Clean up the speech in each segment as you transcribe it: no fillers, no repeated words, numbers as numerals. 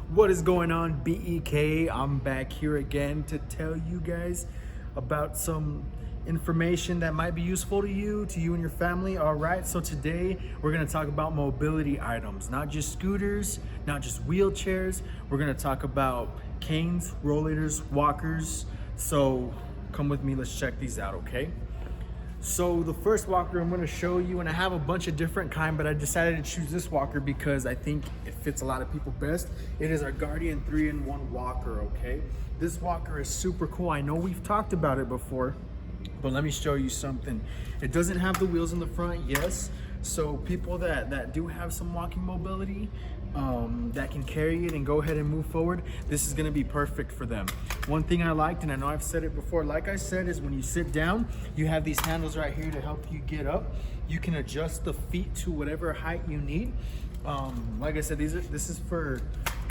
What is going on, BEK? I'm back here again to tell you guys about some information that might be useful to you and your family. All right, so today we're going to talk about mobility items, not just scooters, not just wheelchairs. We're going to talk about canes, rollators, walkers. So come with me, let's check these out, okay? So the first walker I'm going to show you, and I have a bunch of different kind, but I decided to choose this walker because I think it fits a lot of people best. It is our Guardian 3-in-1 walker, okay? This walker is super cool. I know we've talked about it before, but let me show you something. It doesn't have the wheels in the front, yes. So people that do have some walking mobility, that can carry it and go ahead and move forward, this is gonna be perfect for them. One thing I liked, and I know I've said it before, like I said, is when you sit down, you have these handles right here to help you get up. You can adjust the feet to whatever height you need. Like I said, this is for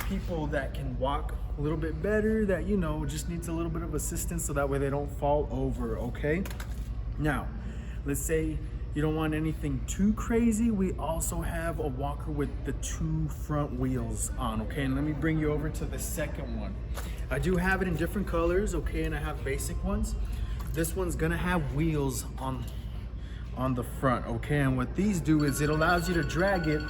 people that can walk a little bit better, that, you know, just needs a little bit of assistance so that way they don't fall over, okay? Now, let's say you don't want anything too crazy. We also have a walker with the 2 front wheels on, okay? And let me bring you over to the second one. I do have it in different colors, okay? And I have basic ones. This one's gonna have wheels on the front, okay? And what these do is it allows you to drag it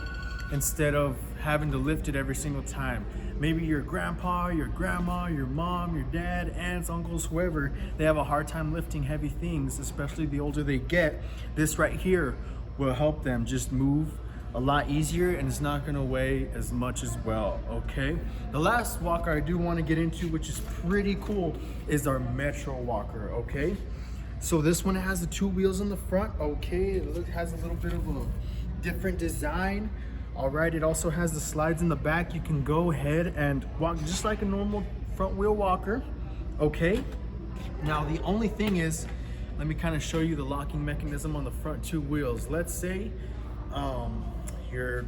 instead of having to lift it every single time. Maybe your grandpa, your grandma, your mom, your dad, aunts, uncles, whoever, they have a hard time lifting heavy things, especially the older they get. This right here will help them just move a lot easier, and it's not gonna weigh as much as well, okay? The last walker I do wanna get into, which is pretty cool, is our Metro walker, okay? So this one has the 2 wheels in the front, okay? It has a little bit of a different design. All right, it also has the slides in the back. You can go ahead and walk just like a normal front wheel walker, okay? Now, the only thing is, let me kind of show you the locking mechanism on the front 2 wheels. Let's say your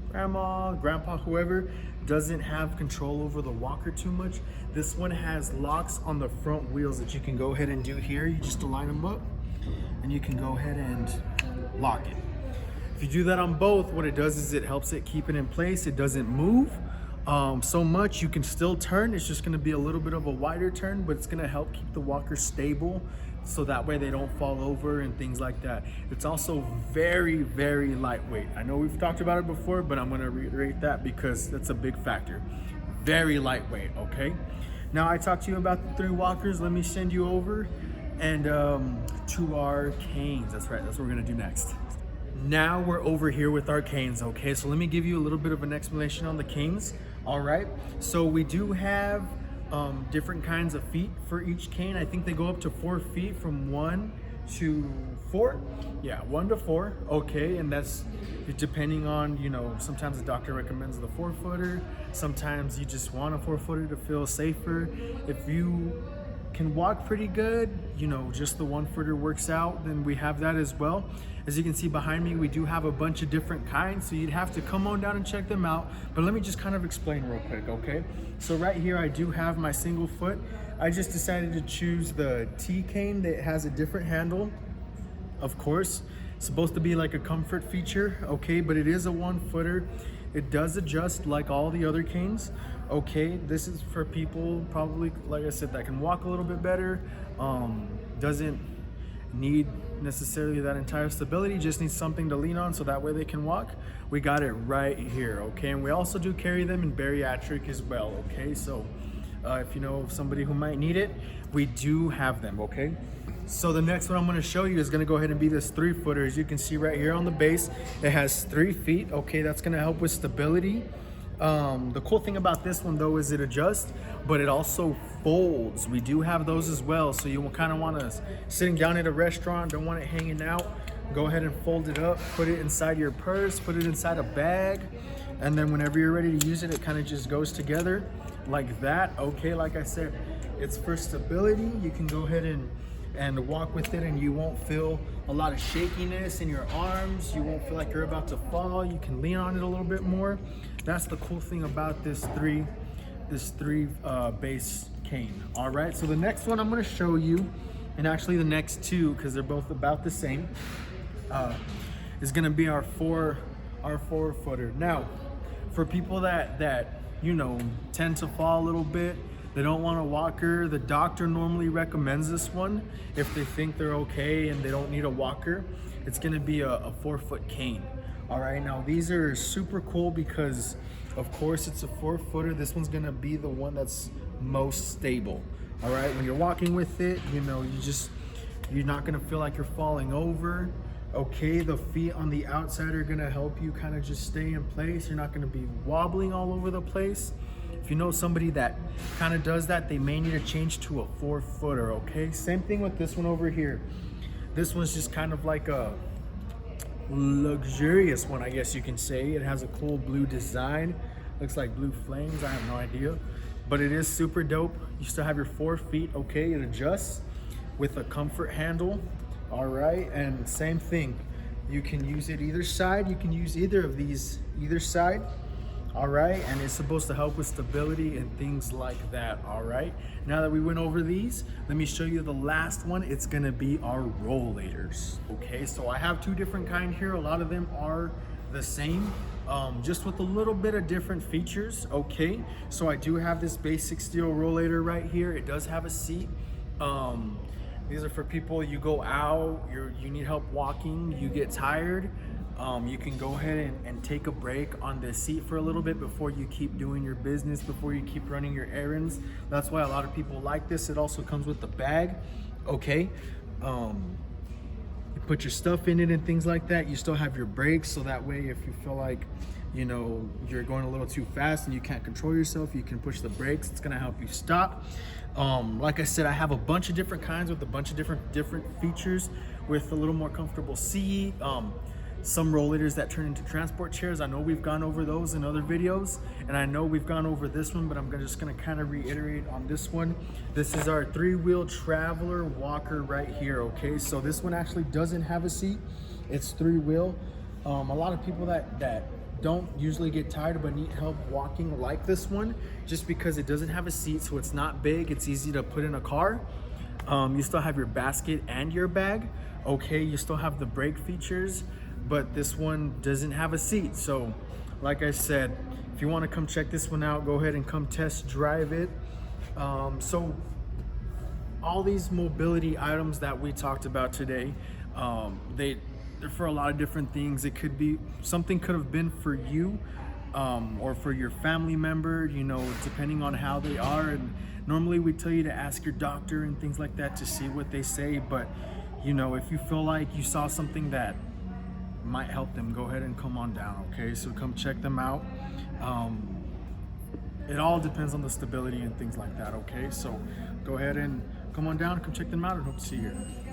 grandma, grandpa, whoever doesn't have control over the walker too much. This one has locks on the front wheels that you can go ahead and do here. You just align them up and you can go ahead and lock it. If you do that on both, what it does is it helps it keep it in place. It doesn't move so much. You can still turn. It's just gonna be a little bit of a wider turn, but it's gonna help keep the walker stable so that way they don't fall over and things like that. It's also very, very lightweight. I know we've talked about it before, but I'm gonna reiterate that because that's a big factor. Very lightweight, okay? Now I talked to you about the 3 walkers. Let me send you over and to our canes. That's right, that's what we're gonna do next. Now we're over here with our canes, okay? So let me give you a little bit of an explanation on the canes, all right? So we do have different kinds of feet for each cane. I think they go up to 4 feet from 1 to 4. Yeah, 1 to 4, okay? And that's depending on, you know, sometimes the doctor recommends the 4-footer. Sometimes you just want a 4-footer to feel safer. If you can walk pretty good, you know, just the 1-footer works out, then we have that as well. As you can see behind me, we do have a bunch of different kinds, so you'd have to come on down and check them out. But let me just kind of explain real quick, okay? So right here, I do have my single foot. I just decided to choose the T cane that has a different handle. Of course, it's supposed to be like a comfort feature, okay? But it is a 1-footer. It does adjust like all the other canes. Okay, this is for people probably, like I said, that can walk a little bit better, doesn't need necessarily that entire stability, just needs something to lean on so that way they can walk. We got it right here, okay? And we also do carry them in bariatric as well, okay? So if you know of somebody who might need it, we do have them, okay? So the next one I'm going to show you is going to go ahead and be this 3-footer. As you can see right here on the base, it has 3 feet, okay? That's going to help with stability. The cool thing about this one though is it adjusts, but it also folds. We do have those as well, so you kind of want to, sitting down at a restaurant, don't want it hanging out, go ahead and fold it up, put it inside your purse, put it inside a bag, and then whenever you're ready to use it, it kind of just goes together like that, okay? Like I said, it's for stability. You can go ahead and walk with it, and you won't feel a lot of shakiness in your arms. You won't feel like you're about to fall. You can lean on it a little bit more. That's the cool thing about this three base cane. All right, so the next one I'm going to show you, and actually the next 2, because they're both about the same, is going to be our 4-footer. Now, for people that tend to fall a little bit. They don't want a walker. The doctor normally recommends this one if they think they're okay and they don't need a walker. It's gonna be a 4-foot cane. All right, now these are super cool because of course it's a 4-footer. This one's gonna be the one that's most stable. All right, when you're walking with it, you're not gonna feel like you're falling over. Okay, the feet on the outside are gonna help you kind of just stay in place. You're not gonna be wobbling all over the place. If you know somebody that kind of does that, they may need to change to a 4-footer, okay? Same thing with this one over here. This one's just kind of like a luxurious one, I guess you can say. It has a cool blue design. Looks like blue flames, I have no idea. But it is super dope. You still have your 4 feet, okay? It adjusts with a comfort handle, all right? And same thing. You can use it either side. You can use either of these, either side. All right, and it's supposed to help with stability and things like that. All right, now that we went over these, let me show you the last one. It's gonna be our rollators. Okay, so I have 2 different kind here. A lot of them are the same, just with a little bit of different features. Okay, so I do have this basic steel rollator right here. It does have a seat. These are for people, you go out, you need help walking, you get tired. You can go ahead and take a break on the seat for a little bit before you keep doing your business, before you keep running your errands. That's why a lot of people like this. It also comes with the bag, okay? You put your stuff in it and things like that. You still have your brakes, so that way if you feel like, you're going a little too fast and you can't control yourself, you can push the brakes. It's gonna help you stop. Like I said, I have a bunch of different kinds with a bunch of different features with a little more comfortable seat. Some rollators that turn into transport chairs. I know we've gone over those in other videos, and I know we've gone over this one, but I'm just gonna kind of reiterate on this one. This is our 3-wheel traveler walker right here, okay? So this one actually doesn't have a seat. It's 3-wheel. A lot of people that don't usually get tired but need help walking like this one, just because it doesn't have a seat, so it's not big. It's easy to put in a car. You still have your basket and your bag, okay? You still have the brake features, but this one doesn't have a seat. So like I said, if you want to come check this one out, go ahead and come test drive it. So all these mobility items that we talked about today, they're for a lot of different things. It could be something, could have been for you or for your family member, depending on how they are. And normally we tell you to ask your doctor and things like that to see what they say, but if you feel like you saw something that might help them, go ahead and come on down, okay? So come check them out. It all depends on the stability and things like that, okay? So go ahead and come on down, come check them out, and hope to see you here.